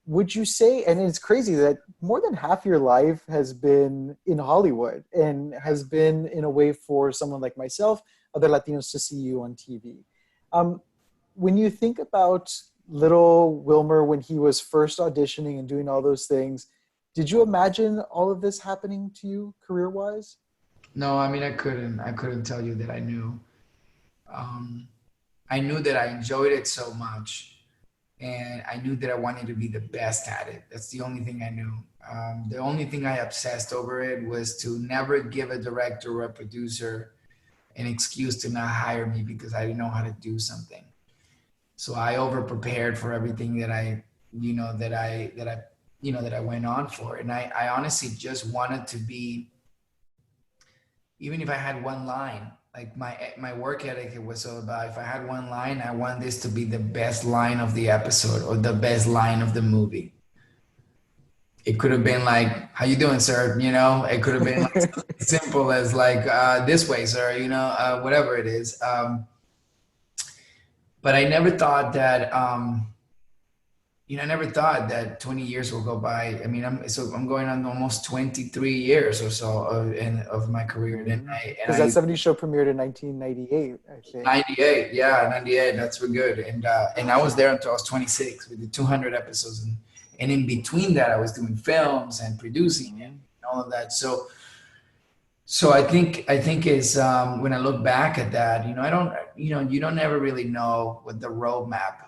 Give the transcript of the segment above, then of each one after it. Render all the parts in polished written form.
would you say, and it's crazy that more than half your life has been in Hollywood and has been in a way for someone like myself, other Latinos to see you on TV. Um, when you think about little Wilmer when he was first auditioning and doing all those things, did you imagine all of this happening to you career-wise? No, I mean, I couldn't tell you that I knew. Um, I knew that I enjoyed it so much, and I knew that I wanted to be the best at it. That's the only thing I knew. The only thing I obsessed over it was to never give a director or a producer an excuse to not hire me because I didn't know how to do something. So I over prepared for everything that I went on for. And I honestly just wanted to be, even if I had one line, like my work ethic, it was all about, if I had one line, I want this to be the best line of the episode or the best line of the movie. It could have been like, how you doing, sir? It could have been like simple as like, this way, sir, whatever it is. But I never thought that, I never thought that 20 years will go by. I mean, I'm going on almost 23 years or so of my career. Because that 70 show premiered in 1998, I think. 98, yeah, 98. That's real good. And I was there until I was 26. We did 200 episodes, and in between that, I was doing films and producing and all of that. So I think is when I look back at that, you don't ever really know what the roadmap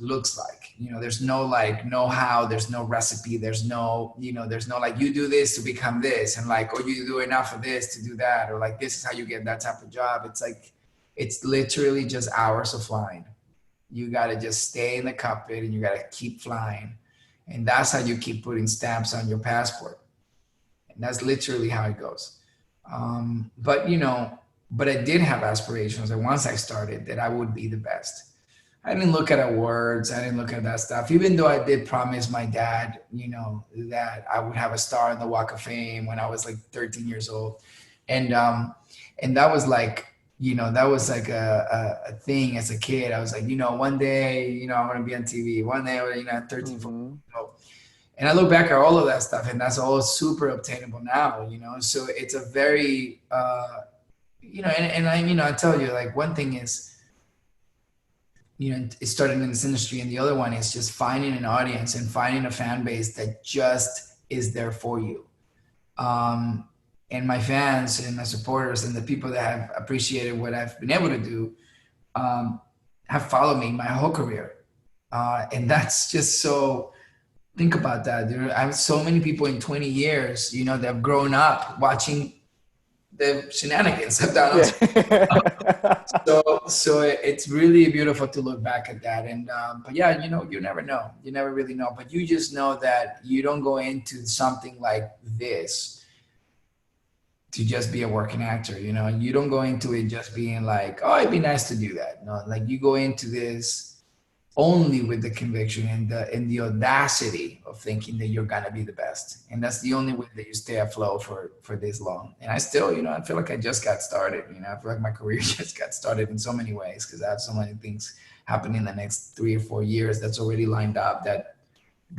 looks like. There's no like know-how, there's no recipe, there's no like you do this to become this, and like, or you do enough of this to do that, or like this is how you get that type of job. It's like, it's literally just hours of flying. You got to just stay in the cockpit and you got to keep flying, and that's how you keep putting stamps on your passport, and that's literally how it goes. But I did have aspirations, and once I started, that I would be the best. I didn't look at awards. I didn't look at that stuff, even though I did promise my dad, that I would have a star in the Walk of Fame when I was like 13 years old. And that was like, that was like a thing as a kid. I was like, one day, I'm going to be on TV. One day, at 13, 14 years old. And I look back at all of that stuff, and that's all super obtainable now, So it's a very, I tell you, like, one thing is, it's starting in this industry, and the other one is just finding an audience and finding a fan base that just is there for you. And my fans and my supporters and the people that have appreciated what I've been able to do have followed me my whole career. And that's just so... Think about that. I have so many people in 20 years, that have grown up watching the shenanigans I've done. Yeah. So it's really beautiful to look back at that. And but yeah, you never know. You never really know. But you just know that you don't go into something like this to just be a working actor. You don't go into it just being like, oh, it'd be nice to do that. No, like, you go into this only with the conviction and the audacity of thinking that you're gonna be the best, and that's the only way that you stay afloat for this long. And I still, I feel like I just got started. I feel like my career just got started in so many ways, because I have so many things happening in the next 3 or 4 years that's already lined up that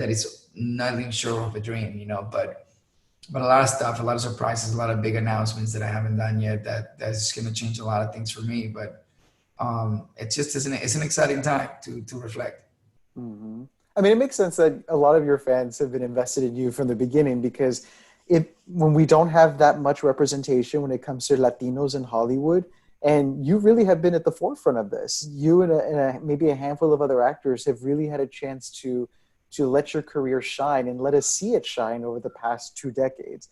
is nothing short of a dream. But a lot of stuff, a lot of surprises, a lot of big announcements that I haven't done yet. That's going to change a lot of things for me, but. It's an exciting time to reflect. Mm-hmm. I mean, it makes sense that a lot of your fans have been invested in you from the beginning, because when we don't have that much representation when it comes to Latinos in Hollywood, and you really have been at the forefront of this, you and maybe a handful of other actors have really had a chance to let your career shine and let us see it shine over the past 2 decades.